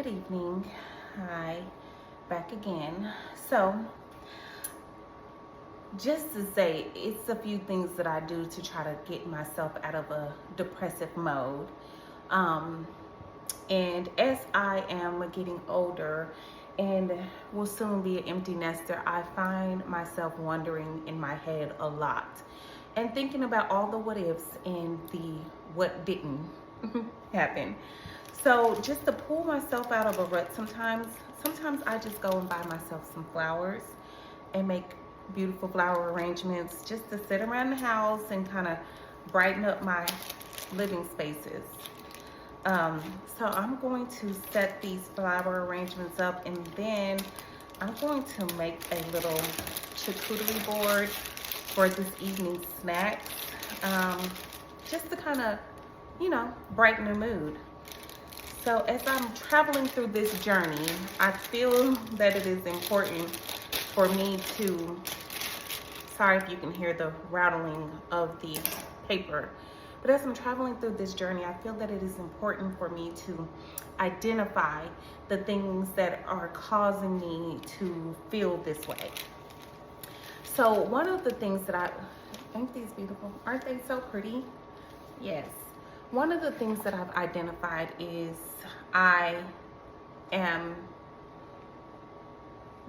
Good evening. Hi, back again. So, just to say, it's a few things that I do to try to get myself out of a depressive mode. Um, and as I am getting older and will soon be an empty nester, I find myself wondering in my head a lot and thinking about all the what ifs and the what didn't happen. So just to pull myself out of a rut sometimes I just go and buy myself some flowers and make beautiful flower arrangements just to sit around the house and kind of brighten up my living spaces. So I'm going to set these flower arrangements up, and then I'm going to make a little charcuterie board for this evening snack, just to kind of, brighten the mood. So as I'm traveling through this journey, I feel that it is important for me to, sorry if you can hear the rattling of the paper, but as I'm traveling through this journey, I feel that it is important for me to identify the things that are causing me to feel this way. So one of the things that ain't these beautiful? Aren't they so pretty? Yes. One of the things that I've identified is I am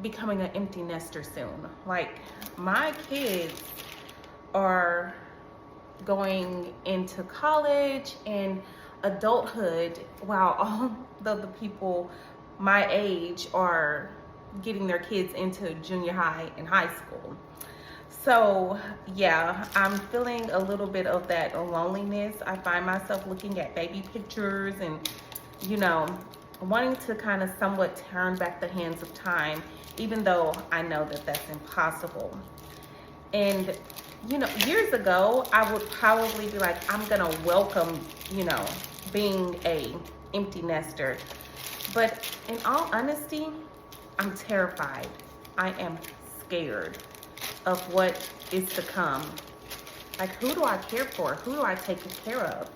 becoming an empty nester soon. Like, my kids are going into college and adulthood while all the people my age are getting their kids into junior high and high school. So yeah, I'm feeling a little bit of that loneliness. I find myself looking at baby pictures and, wanting to kind of somewhat turn back the hands of time, even though I know that that's impossible. And, years ago, I would probably be like, I'm gonna welcome, being a empty nester. But in all honesty, I'm terrified. I am scared of what is to come. Like, who do I care for? Who do I take care of?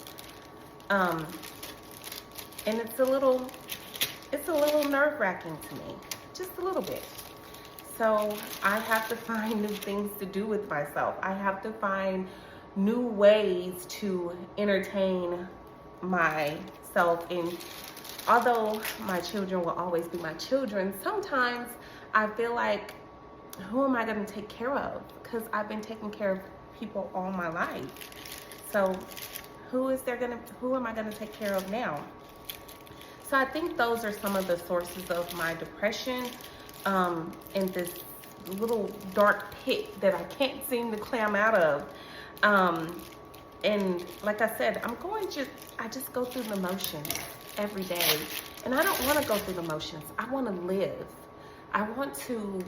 And it's a little nerve-wracking to me, just a little bit. So I have to find new things to do with myself. I have to find new ways to entertain myself. And although my children will always be my children, sometimes I feel like, who am I going to take care of? Because I've been taking care of people all my life. So who am I going to take care of now? So I think those are some of the sources of my depression, and this little dark pit that I can't seem to climb out of. And like I said, I just go through the motions every day. And I don't want to go through the motions. I want to live. I want to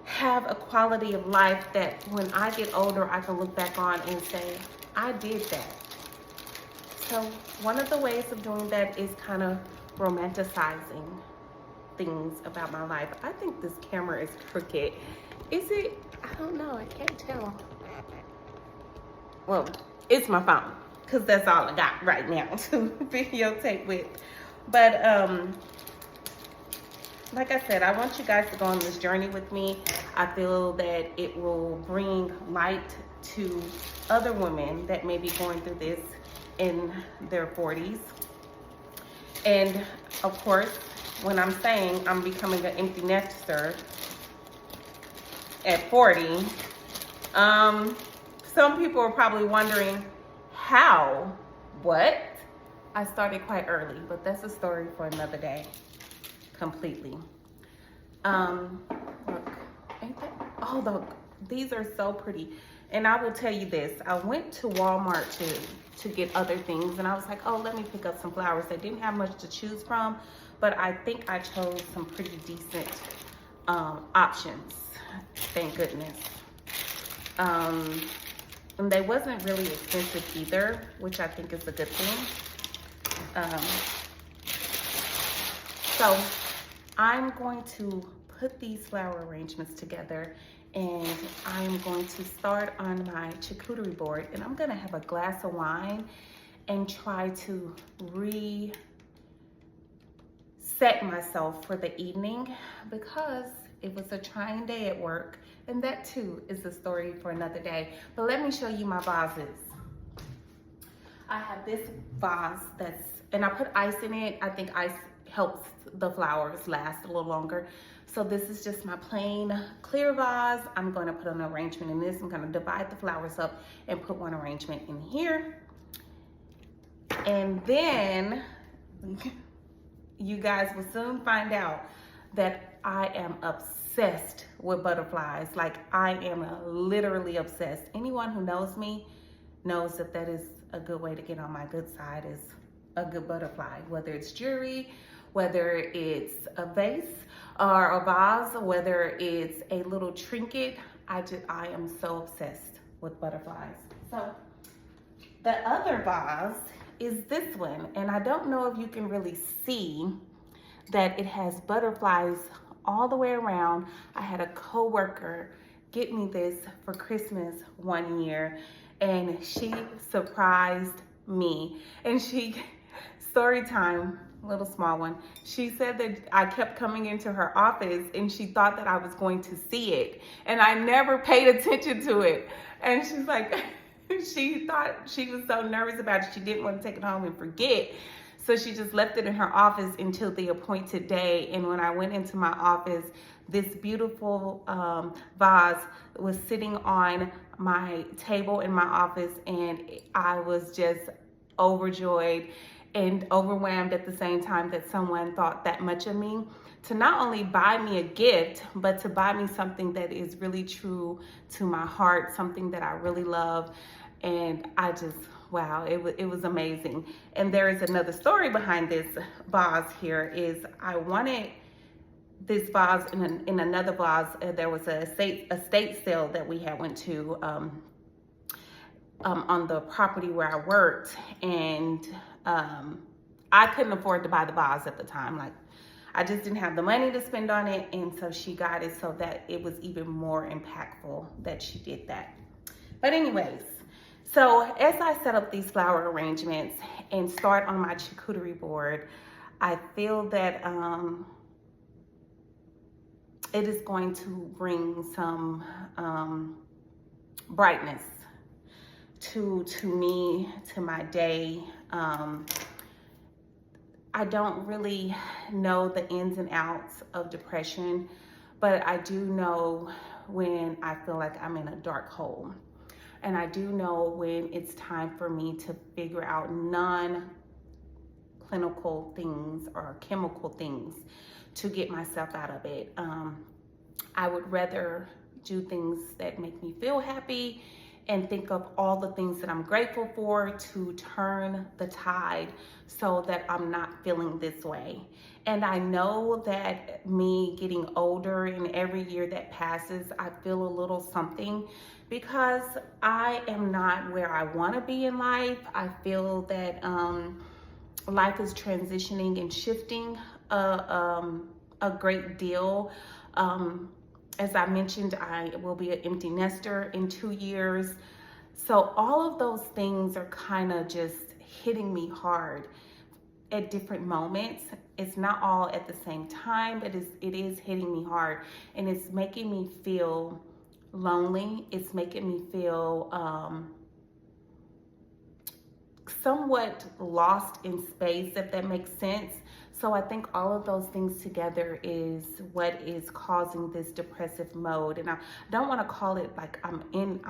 have a quality of life that when I get older, I can look back on and say, I did that. So one of the ways of doing that is kind of romanticizing things about my life. I think this camera is crooked. Is it? I don't know. I can't tell. Well, it's my phone, because that's all I got right now to videotape with. But like I said, I want you guys to go on this journey with me. I feel that it will bring light to other women that may be going through this in their 40s. And of course, when I'm saying I'm becoming an empty nester at 40, some people are probably wondering how, what? I started quite early, but that's a story for another day. Completely. Look, ain't that? Oh, look, these are so pretty. And I will tell you this, I went to Walmart to get other things, and I was like, oh, let me pick up some flowers. They didn't have much to choose from, but I think I chose some pretty decent options, thank goodness. And they wasn't really expensive either, which I think is a good thing. So I'm going to put these flower arrangements together, and I'm going to start on my charcuterie board, and I'm gonna have a glass of wine and try to set myself for the evening because it was a trying day at work, and that too is a story for another day. But let me show you my vases. I have this vase and I put ice in it. I think ice helps the flowers last a little longer. So this is just my plain clear vase. I'm going to put an arrangement in this. I'm going to divide the flowers up and put one arrangement in here. And then you guys will soon find out that I am obsessed with butterflies. Like, I am literally obsessed. Anyone who knows me knows that that is a good way to get on my good side, is a good butterfly, whether it's jewelry, whether it's a vase or a vase, whether it's a little trinket. I am so obsessed with butterflies. So the other vase is this one, and I don't know if you can really see that it has butterflies all the way around. I had a coworker get me this for Christmas one year, and she surprised me. And story time, little small one. She said that I kept coming into her office and she thought that I was going to see it, and I never paid attention to it. And she's like, she thought, she was so nervous about it, she didn't want to take it home and forget. So she just left it in her office until the appointed day. And when I went into my office, this beautiful vase was sitting on my table in my office, and I was just overjoyed and overwhelmed at the same time that someone thought that much of me to not only buy me a gift, but to buy me something that is really true to my heart, something that I really love. And I just, wow, it was amazing. And there is another story behind this vase here. Is I wanted this vase in another vase. There was a estate sale that we had went to on the property where I worked, and I couldn't afford to buy the vase at the time. Like, I just didn't have the money to spend on it, and so she got it so that it was even more impactful that she did that. But anyways, so as I set up these flower arrangements and start on my charcuterie board, I feel that it is going to bring some brightness to me, to my day. I don't really know the ins and outs of depression, but I do know when I feel like I'm in a dark hole. And I do know when it's time for me to figure out non-clinical things or chemical things to get myself out of it. I would rather do things that make me feel happy and think of all the things that I'm grateful for to turn the tide so that I'm not feeling this way. And I know that me getting older, and every year that passes, I feel a little something because I am not where I want to be in life. I feel that life is transitioning and shifting a great deal. As I mentioned, I will be an empty nester in 2 years. So all of those things are kind of just hitting me hard at different moments. It's not all at the same time, but it is hitting me hard, and it's making me feel lonely. It's making me feel somewhat lost in space, if that makes sense. So I think all of those things together is what is causing this depressive mode. And I don't want to call it like I'm in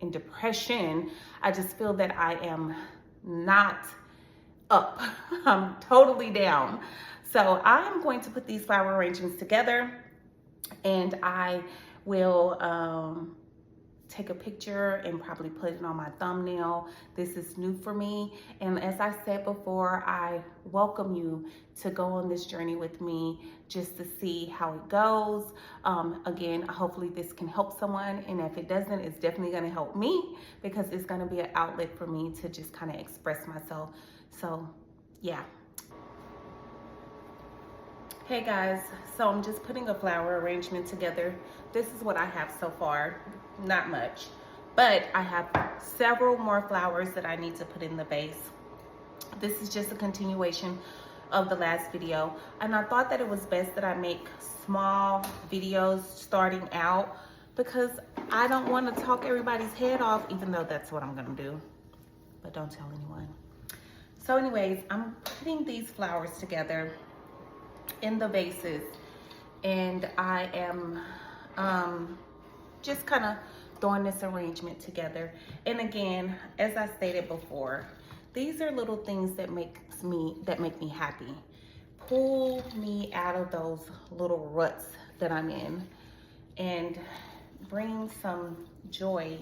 depression. I just feel that I am not up. I'm totally down. So I'm going to put these flower arrangements together, and I will take a picture and probably put it on my thumbnail. This is new for me. And as I said before, I welcome you to go on this journey with me just to see how it goes. Again, hopefully this can help someone. And if it doesn't, it's definitely gonna help me because it's gonna be an outlet for me to just kind of express myself. So yeah. Hey guys, so I'm just putting a flower arrangement together. This is what I have so far, not much, but I have several more flowers that I need to put in the vase. This is just a continuation of the last video, and I thought that it was best that I make small videos starting out because I don't want to talk everybody's head off, even though that's what I'm gonna do, but don't tell anyone. So anyways, I'm putting these flowers together in the vases, and I am just kind of throwing this arrangement together. And again, as I stated before, these are little things that make me happy. Pull me out of those little ruts that I'm in and bring some joy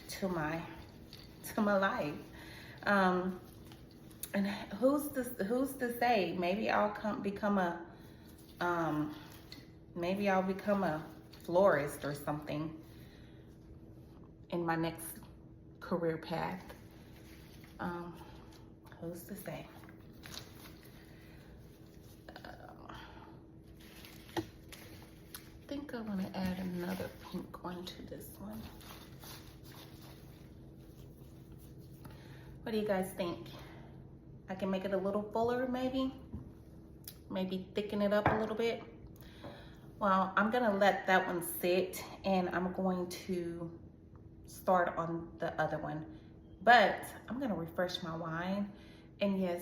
to my life. And who's to say? Maybe I'll become a florist or something in my next career path. Who's to say? I think I want to add another pink one to this one. What do you guys think? I can make it a little fuller, maybe thicken it up a little bit. Well, I'm gonna let that one sit, and I'm going to start on the other one. But I'm gonna refresh my wine, and yes,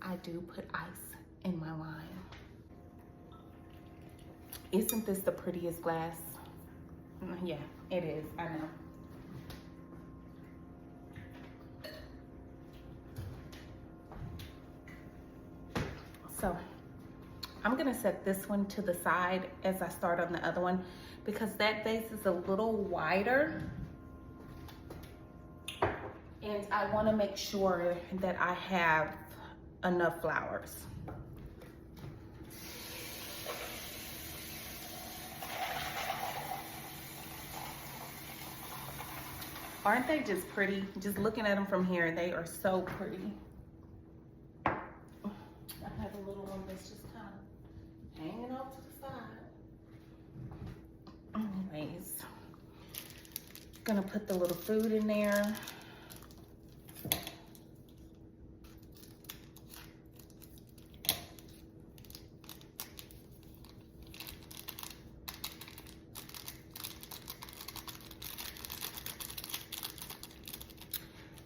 I do put ice in my wine. Isn't this the prettiest glass? Yeah, it is, I know. So I'm gonna set this one to the side as I start on the other one because that vase is a little wider, and I wanna make sure that I have enough flowers. Aren't they just pretty? Just looking at them from here, they are so pretty. I have a little one that's just kind of hanging off to the side. Anyways, gonna put the little food in there.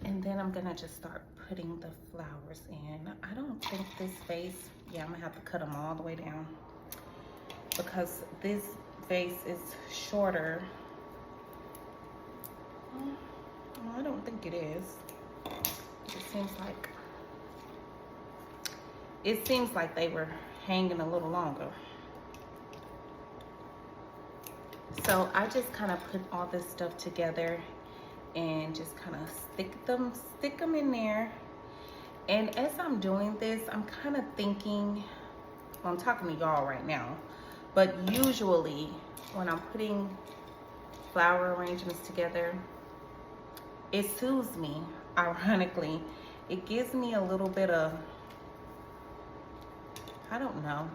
And then I'm gonna just start putting the flowers in. I don't think this vase, yeah, I'm gonna have to cut them all the way down because this vase is shorter. Well, I don't think it is. It seems like they were hanging a little longer. So I just kind of put all this stuff together and just kind of stick them in there. And as I'm doing this, I'm kind of thinking, well, I'm talking to y'all right now, but usually when I'm putting flower arrangements together, it soothes me, ironically. It gives me a little bit of, I don't know,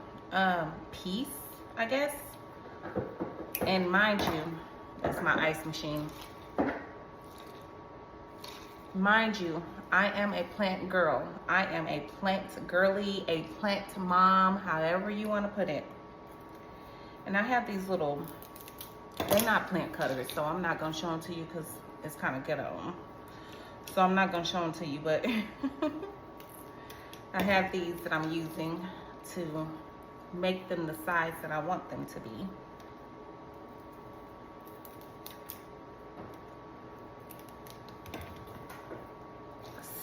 peace, I guess. And mind you, that's my ice machine. Mind you, I am a plant girl. I am a plant girly, a plant mom, however you want to put it. And I have these little, they're not plant cutters, so I'm not going to show them to you because it's kind of ghetto. So I'm not going to show them to you, but I have these that I'm using to make them the size that I want them to be.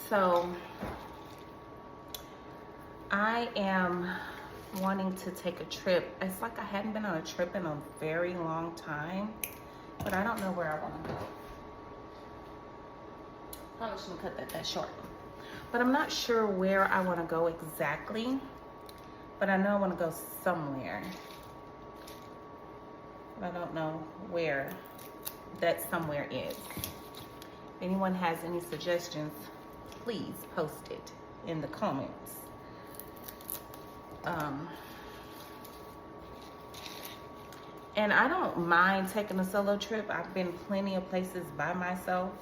So I am wanting to take a trip. It's like I hadn't been on a trip in a very long time, but I don't know where I want to go. Probably shouldn't cut that short. But I'm not sure where I want to go exactly, but I know I want to go somewhere. But I don't know where that somewhere is. If anyone has any suggestions, please post it in the comments. And I don't mind taking a solo trip. I've been plenty of places by myself.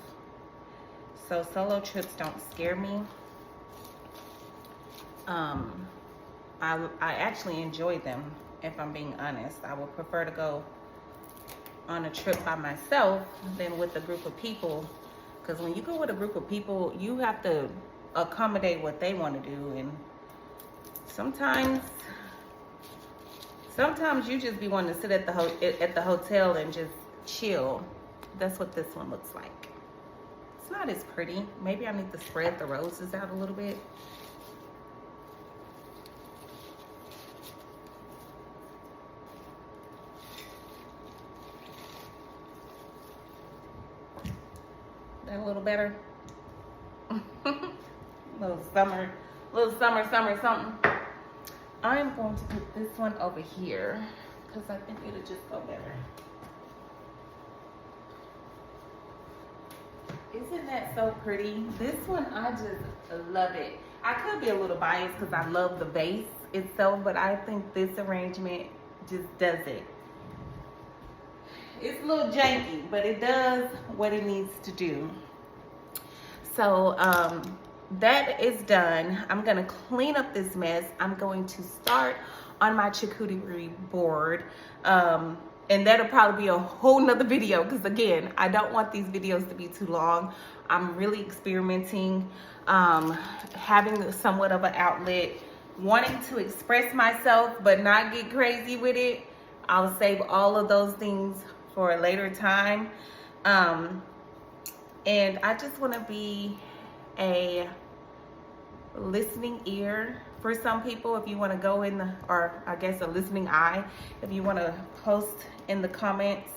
So solo trips don't scare me. I actually enjoy them, if I'm being honest. I would prefer to go on a trip by myself than with a group of people, because when you go with a group of people, you have to accommodate what they want to do, and sometimes you just be wanting to sit at the hotel and just chill. That's what this one looks like. It's not as pretty. Maybe I need to spread the roses out a little bit. That a little better. little summer something. I'm going to put this one over here because I think it'll just go better. Isn't that so pretty? This one, I just love it. I could be a little biased because I love the vase itself, but I think this arrangement just does it. It's a little janky, but it does what it needs to do. So that is done. I'm gonna clean up this mess. I'm going to start on my charcuterie board. And that'll probably be a whole nother video because, again, I don't want these videos to be too long. I'm really experimenting, having somewhat of an outlet, wanting to express myself but not get crazy with it. I'll save all of those things for a later time. And I just want to be a listening ear for some people. If you want to go in the, or I guess a listening eye, if you want to post in the comments.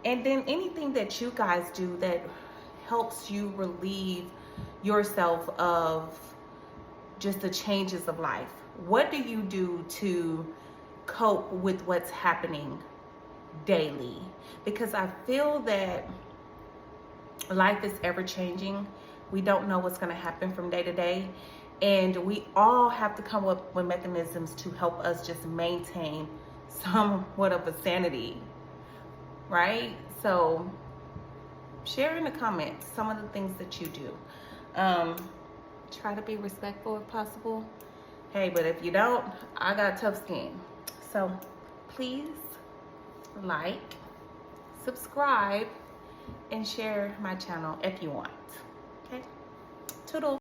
And then anything that you guys do that helps you relieve yourself of just the changes of life. What do you do to cope with what's happening daily? Because I feel that life is ever changing. We don't know what's going to happen from day to day. And we all have to come up with mechanisms to help us just maintain somewhat of a sanity, right? So share in the comments some of the things that you do. Try to be respectful if possible. Hey, but if you don't, I got tough skin. So please like, subscribe, and share my channel if you want. Okay? Toodles.